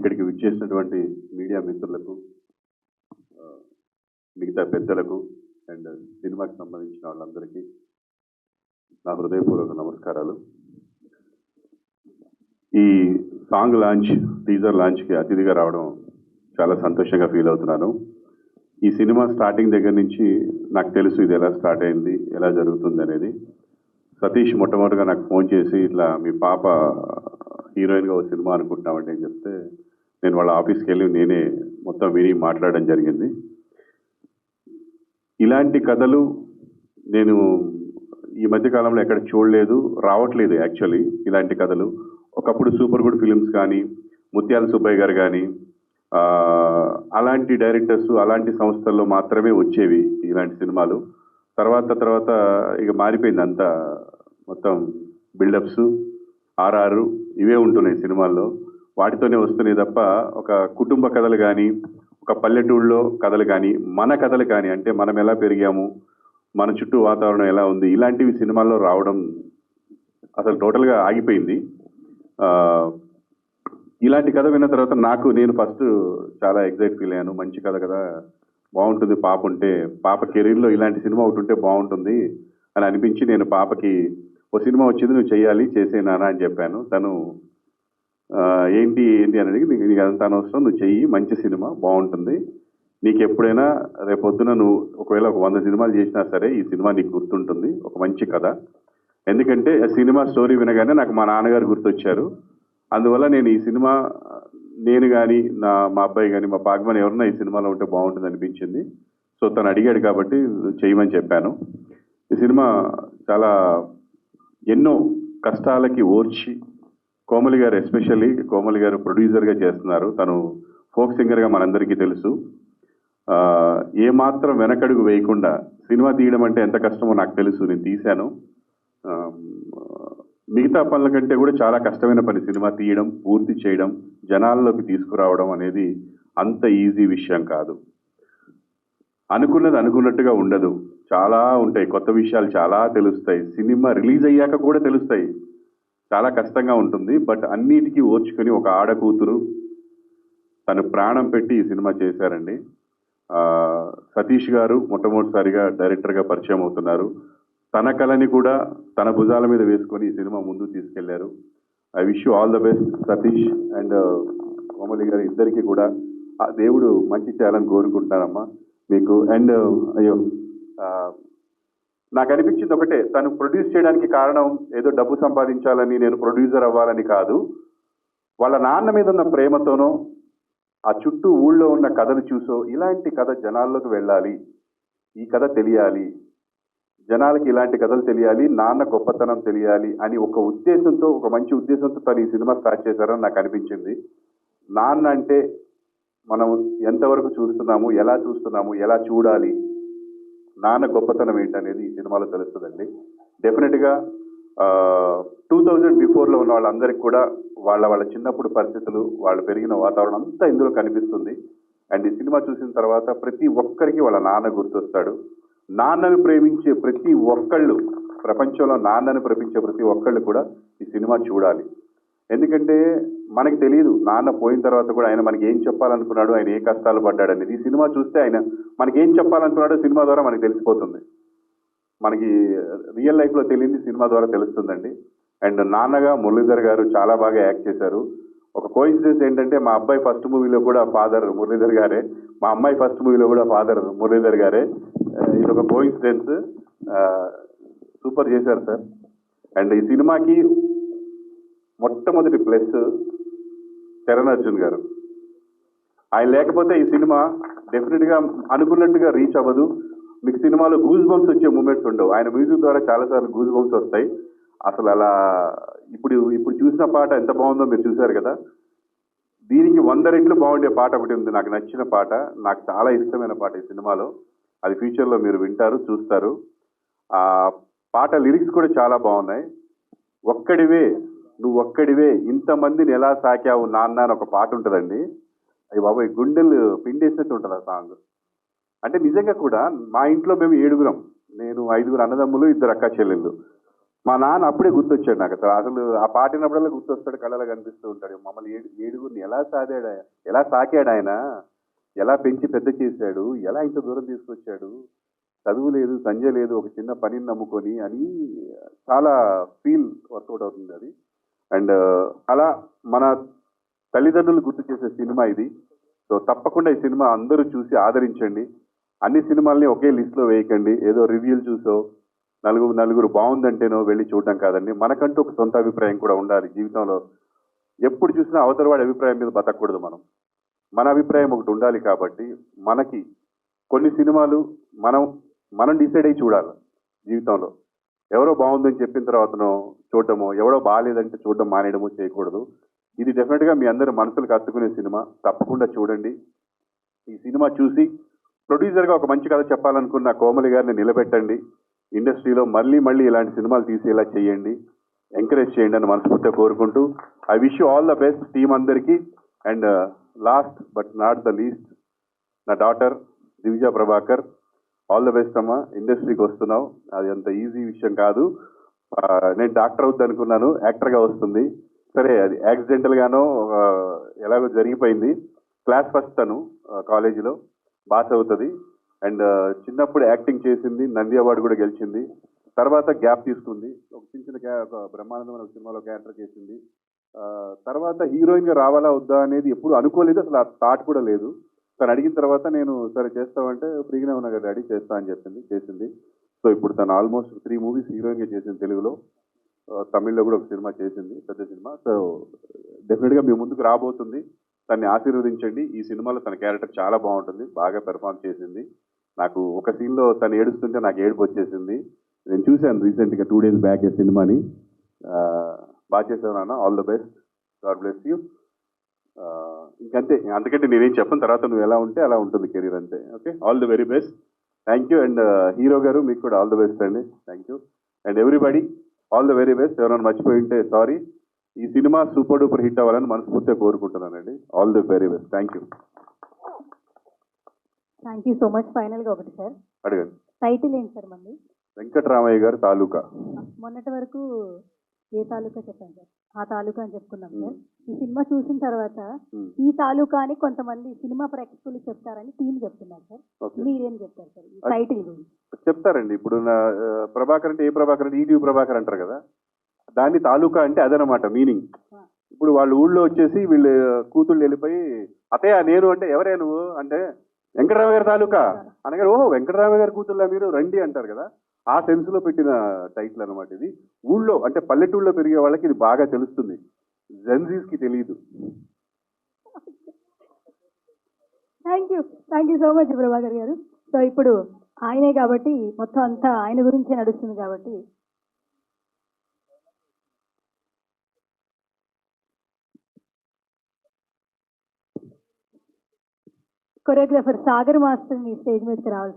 ఇక్కడికి విచ్చేసినటువంటి మీడియా మిత్రులకు, మిగతా పెద్దలకు అండ్ సినిమాకి సంబంధించిన వాళ్ళందరికీ నా హృదయపూర్వక నమస్కారాలు. ఈ సాంగ్ లాంచ్, టీజర్ లాంచ్కి అతిథిగా రావడం చాలా సంతోషంగా ఫీల్ అవుతున్నాను. ఈ సినిమా స్టార్టింగ్ దగ్గర నుంచి నాకు తెలుసు ఇది ఎలా స్టార్ట్ అయింది, ఎలా జరుగుతుంది అనేది. సతీష్ మొట్టమొదటిగా నాకు ఫోన్ చేసి ఇట్లా మీ పాప హీరోయిన్గా ఒక సినిమా అనుకుంటున్నామంటే అని చెప్తే నేను వాళ్ళ ఆఫీస్కి వెళ్ళి నేనే మొత్తం విని మాట్లాడడం జరిగింది. ఇలాంటి కథలు నేను ఈ మధ్యకాలంలో ఎక్కడ చూడలేదు, రావట్లేదు యాక్చువల్లీ. ఇలాంటి కథలు ఒకప్పుడు సూపర్ గుడ్ ఫిలిమ్స్ కానీ, ముత్యాల సుబ్బయ్య గారు కానీ, అలాంటి డైరెక్టర్స్, అలాంటి సంస్థల్లో మాత్రమే వచ్చేవి ఇలాంటి సినిమాలు. తర్వాత ఇక మారిపోయింది అంతా. మొత్తం బిల్డప్స్, ఆర్ఆర్ ఇవే ఉంటున్నాయి సినిమాల్లో. వాటితోనే వస్తున్నాయి తప్ప ఒక కుటుంబ కథలు కానీ, ఒక పల్లెటూళ్ళలో కథలు కానీ, మన కథలు కానీ, అంటే మనం ఎలా పెరిగాము, మన చుట్టూ వాతావరణం ఎలా ఉంది, ఇలాంటివి సినిమాల్లో రావడం అసలు టోటల్గా ఆగిపోయింది. ఇలాంటి కథ విన్న తర్వాత నేను ఫస్ట్ చాలా ఎగ్జైట్ ఫీల్ అయ్యాను. మంచి కథ కదా, బాగుంటుంది, పాప ఉంటే, పాప కెరీర్లో ఇలాంటి సినిమా ఒకటి ఉంటే బాగుంటుంది అని అనిపించి నేను పాపకి ఓ సినిమా వచ్చింది, నువ్వు చెయ్యాలి, చేసేనానా అని చెప్పాను. తను ఏంటి అని అడిగి, నీకు అదంతా అనవసరం, నువ్వు చెయ్యి, మంచి సినిమా బాగుంటుంది, నీకు ఎప్పుడైనా రేపొద్దున నువ్వు ఒకవేళ ఒక 100 సినిమాలు చేసినా సరే ఈ సినిమా నీకు గుర్తుంటుంది, ఒక మంచి కథ. ఎందుకంటే ఆ సినిమా స్టోరీ వినగానే నాకు మా నాన్నగారు గుర్తొచ్చారు. అందువల్ల నేను ఈ సినిమా, నేను కానీ మా అబ్బాయి కానీ, మా పాగమని ఎవరన్నా ఈ సినిమాలో ఉంటే బాగుంటుంది అనిపించింది. సో తను అడిగాడు కాబట్టి చేయమని చెప్పాను. ఈ సినిమా చాలా ఎన్నో కష్టాలకి ఓర్చి, కోమలి గారు ఎస్పెషల్లీ కోమలి గారు ప్రొడ్యూసర్గా చేస్తున్నారు. తను ఫోక్ సింగర్గా మనందరికీ తెలుసు. ఏమాత్రం వెనకడుగు వేయకుండా సినిమా తీయడం అంటే ఎంత కష్టమో నాకు తెలుసు, నేను తీశాను. మిగతా పనుల కంటే కూడా చాలా కష్టమైన పని సినిమా తీయడం, పూర్తి చేయడం, జనాల్లోకి తీసుకురావడం అనేది అంత ఈజీ విషయం కాదు. అనుకున్నది అనుకున్నట్టుగా ఉండదు, చాలా ఉంటాయి, కొత్త విషయాలు చాలా తెలుస్తాయి, సినిమా రిలీజ్ అయ్యాక కూడా తెలుస్తాయి. చాలా కష్టంగా ఉంటుంది. బట్ అన్నిటికీ ఓర్చుకొని ఒక ఆడకూతురు తను ప్రాణం పెట్టి ఈ సినిమా చేశారండి. సతీష్ గారు మొట్టమొదటిసారిగా డైరెక్టర్గా పరిచయం అవుతున్నారు. తన కళని కూడా తన భుజాల మీద వేసుకొని ఈ సినిమా ముందుకు తీసుకెళ్లారు. I wish you all the best Satish and Komali గారు ఇద్దరికి కూడా ఆ దేవుడు మంచి చేయాలని కోరుకుంటున్నారమ్మా మీకు. అండ్ అయ్యో, నాకు అనిపించింది ఒకటే, తను ప్రొడ్యూస్ చేయడానికి కారణం ఏదో డబ్బు సంపాదించాలని, నేను ప్రొడ్యూసర్ అవ్వాలని కాదు. వాళ్ళ నాన్న మీద ఉన్న ప్రేమతోనో, ఆ చుట్టూ ఊళ్ళో ఉన్న కథను చూసో, ఇలాంటి కథ జనాల్లోకి వెళ్ళాలి, ఈ కథ తెలియాలి, జనాలకి ఇలాంటి కథలు తెలియాలి, నాన్న గొప్పతనం తెలియాలి అని ఒక ఉద్దేశంతో, ఒక మంచి ఉద్దేశంతో తను ఈ సినిమా స్టార్ట్ చేశారని నాకు అనిపించింది. నాన్న అంటే మనం ఎంతవరకు చూస్తున్నాము, ఎలా చూడాలి, నాన్న గొప్పతనం ఏంటనేది ఈ సినిమాలో తెలుస్తుందండి. డెఫినెట్గా 2000 బిఫోర్లో ఉన్న వాళ్ళందరికీ కూడా వాళ్ళ చిన్నప్పుడు పరిస్థితులు, వాళ్ళు పెరిగిన వాతావరణం అంతా ఇందులో కనిపిస్తుంది. అండ్ ఈ సినిమా చూసిన తర్వాత ప్రతి ఒక్కరికి వాళ్ళ నాన్న గుర్తొస్తాడు. నాన్నను ప్రేమించే ప్రతి ఒక్కళ్ళు, ప్రపంచంలో నాన్నను ప్రేమించే ప్రతి ఒక్కళ్ళు కూడా ఈ సినిమా చూడాలి. ఎందుకంటే మనకి తెలియదు నాన్న పోయిన తర్వాత కూడా ఆయన మనకి ఏం చెప్పాలనుకున్నాడు, ఆయన ఏ కష్టాలు పడ్డాడు అనేది ఈ సినిమా చూస్తే ఆయన మనకి ఏం చెప్పాలనుకున్నాడో సినిమా ద్వారా మనకి తెలిసిపోతుంది. మనకి రియల్ లైఫ్లో తెలియంది సినిమా ద్వారా తెలుస్తుందండి. అండ్ నాన్నగా మురళీధర్ గారు చాలా బాగా యాక్ట్ చేశారు. ఒక కోఇన్సిడెన్స్ ఏంటంటే మా అబ్బాయి ఫస్ట్ మూవీలో కూడా ఫాదర్ మురళీధర్ గారే, మా అమ్మాయి ఫస్ట్ మూవీలో కూడా ఫాదర్ మురళీధర్ గారే. ఇది ఒక కోఇన్సిడెన్స్. సూపర్ చేశారు సార్. అండ్ ఈ సినిమాకి మొట్టమొదటి ప్లస్ చరణ్ అర్జున్ గారు. ఆయన లేకపోతే ఈ సినిమా డెఫినెట్గా అనుకున్నట్టుగా రీచ్ అవ్వదు. మీకు సినిమాలో గూజ్ బంప్స్ వచ్చే మూమెంట్స్ ఉండవు. ఆయన మ్యూజిక్ ద్వారా చాలాసార్లు గూజ్ బంప్స్ వస్తాయి. అసలు అలా ఇప్పుడు చూసిన పాట ఎంత బాగుందో మీరు చూశారు కదా. దీనికి 100 రెట్లు బాగుండే పాట ఒకటి ఉంది, నాకు నచ్చిన పాట, నాకు చాలా ఇష్టమైన పాట ఈ సినిమాలో. అది ఫ్యూచర్లో మీరు వింటారు, చూస్తారు. ఆ పాట లిరిక్స్ కూడా చాలా బాగున్నాయి. నువ్వు ఒక్కడివే ఇంతమందిని ఎలా సాకావు నాన్న అని ఒక పాట ఉంటుందండి. అయ్యి బాబాయ్, గుండెలు పిండేసినట్టు ఉంటుంది ఆ సాంగ్. అంటే నిజంగా కూడా మా ఇంట్లో మేము 7గురం, నేను 5గురు అన్నదమ్ములు, 2 అక్క చెల్లెళ్ళు. మా నాన్న అప్పుడే గుర్తొచ్చాడు నాకు. అసలు ఆ పాట విన్నప్పుడల్లా గుర్తొస్తాడు, కళ్ళలో కనిపిస్తూ ఉంటాడు. మమ్మల్ని ఏడుగురిని ఎలా సాకాడు ఆయన, ఎలా పెంచి పెద్ద చేశాడు, ఎలా ఇంత దూరం తీసుకొచ్చాడు, చదువు లేదు సంజయ్ లేదు ఒక చిన్న పనిని నమ్ముకొని అని చాలా ఫీల్ వర్కౌట్ అవుతుంది అది. అండ్ అలా మన తల్లిదండ్రులు గుర్తు చేసే సినిమా ఇది. సో తప్పకుండా ఈ సినిమా అందరూ చూసి ఆదరించండి. అన్ని సినిమాల్ని ఒకే లిస్ట్లో వేయకండి, ఏదో రివ్యూలు చూసో నలుగురు బాగుందంటేనో వెళ్ళి చూడడం కాదండి. మనకంటూ ఒక సొంత అభిప్రాయం కూడా ఉండాలి జీవితంలో. ఎప్పుడు చూసినా అవతల వాడి అభిప్రాయం మీద బతకూడదు మనం. మన అభిప్రాయం ఒకటి ఉండాలి. కాబట్టి మనకి కొన్ని సినిమాలు మనం డిసైడ్ అయ్యి చూడాలి జీవితంలో. ఎవరో బాగుందని చెప్పిన తర్వాతనో చూడటమో, ఎవరో బాగాలేదంటే చూడడం మానేయడమో చేయకూడదు. ఇది డెఫినెట్గా మీ అందరి మనసులకు హత్తుకునే సినిమా. తప్పకుండా చూడండి. ఈ సినిమా చూసి ప్రొడ్యూసర్గా ఒక మంచి కథ చెప్పాలనుకున్న కోమలి గారిని నిలబెట్టండి. ఇండస్ట్రీలో మళ్ళీ ఇలాంటి సినిమాలు తీసేలా చేయండి, ఎంకరేజ్ చేయండి అని మనస్ఫూర్తిగా కోరుకుంటూ I wish you all the best team అందరికీ. And last but not the least, నా daughter Divija Prabhakar, all the best అమ్మా. ఇండస్ట్రీకి వస్తున్నావు, అది అంత ఈజీ విషయం కాదు. నేను డాక్టర్ అవుద్ది అనుకున్నాను, యాక్టర్గా వస్తుంది. సరే, అది యాక్సిడెంటల్ గానో ఎలాగో జరిగిపోయింది. క్లాస్ ఫస్ట్ తను కాలేజీలో పాస్ అవుతుంది. అండ్ చిన్నప్పుడు యాక్టింగ్ చేసింది, నంది అవార్డు కూడా గెలిచింది. తర్వాత గ్యాప్ తీసుకుంది, ఒక ఒక బ్రహ్మానందం అనే సినిమాలో క్యారెక్టర్ చేసింది. తర్వాత హీరోయిన్గా రావాలా వద్దా అనేది ఎప్పుడు అనుకోలేదు, అసలు ఆ థాట్ కూడా లేదు. తను అడిగిన తర్వాత నేను సరే చేస్తామంటే ఫ్రీగానే ఉన్నా కదా డాడీ చేస్తా అని చేసింది. సో ఇప్పుడు తను ఆల్మోస్ట్ 3 మూవీస్ హీరోయిన్గా చేసింది తెలుగులో. తమిళ్లో కూడా ఒక సినిమా చేసింది, పెద్ద సినిమా. సో డెఫినెట్గా మీ ముందుకు రాబోతుంది, తన్ని ఆశీర్వదించండి. ఈ సినిమాలో తన క్యారెక్టర్ చాలా బాగుంటుంది, బాగా పెర్ఫామ్ చేసింది. నాకు ఒక సీన్లో తను ఏడుస్తుంటే నాకు ఏడుపు వచ్చేసింది. నేను చూశాను రీసెంట్గా 2 days బ్యాక్ ఈ సినిమాని. బాగా చేసావు నాన్న, all the best, God bless you. ఇంకంతే, అందుకంటే నేనేం చెప్పిన తర్వాత నువ్వు ఎలా ఉంటే అలా ఉంటుంది కెరీర్, అంతే. Okay, all the very best. Thank you. And hero గారు మీకు కూడా ఆల్ ది బెస్ట్ అండి. Thank you. And everybody all the very best. ఎవరైనా మర్చిపోయి ఉంటే సారీ. ఈ సినిమా సూపర్ డూపర్ హిట్ అవ్వాలని మనస్ఫూర్తిగా కోరుకుంటున్నానండి. All the very best. Thank you. Thank you so much. ఫైనల్గా ఒకటి సార్, అడగండి. టైటిల్ ఏంటి సార్ మంది? వెంకటరామయ్య గారి తాలూకా. మొన్నటి వరకు ఏ తాలూకా చెప్పాను సార్, ఆ తాలూకా అని చెప్పుకున్నాం సార్. ఈ సినిమా చూసిన తర్వాత ఈ తాలూకా అని కొంతమంది సినిమా ప్రేక్షకులు చెప్తారని టీం చెప్తున్నారు సార్. మీరేం చెప్తారు సార్ ఈ టైటిల్ గురించి? చెప్తారండి. ఇప్పుడు నా ప్రభాకర్ అంటే ఏ ప్రభాకర్ అంటే ఈటీవీ ప్రభాకర్ అంటారు కదా, దాన్ని తాలూకా అంటే అదనమాట మీనింగ్. ఇప్పుడు వాళ్ళ ఊళ్ళో వచ్చేసి వీళ్ళు కూతుళ్ళు వెళ్ళిపోయి అతయ్య నేను అంటే ఎవరే నువ్వు అంటే వెంకటరామయ్య గారి తాలూకా అనగారు, ఓహో వెంకటరామయ్య గారి కూతుళ్ళ మీరు రండి అంటారు కదా, ఆ సెన్స్ లో పెట్టిన టైటిల్ అనమాట ఇది. ఊళ్ళో అంటే పల్లెటూళ్ళలో పెరిగే వాళ్ళకి ఇది బాగా తెలుస్తుంది, జెన్జీస్ కి తెలియదు. Thank you so much Prabhakar గారు. సో ఇప్పుడు ఆయనే కాబట్టి మొత్తం అంతా ఆయన గురించే నడుస్తుంది కాబట్టి కొరియోగ్రాఫర్ సాగర్ మాస్టర్ని స్టేజ్ మీదకి రావాల్సింది.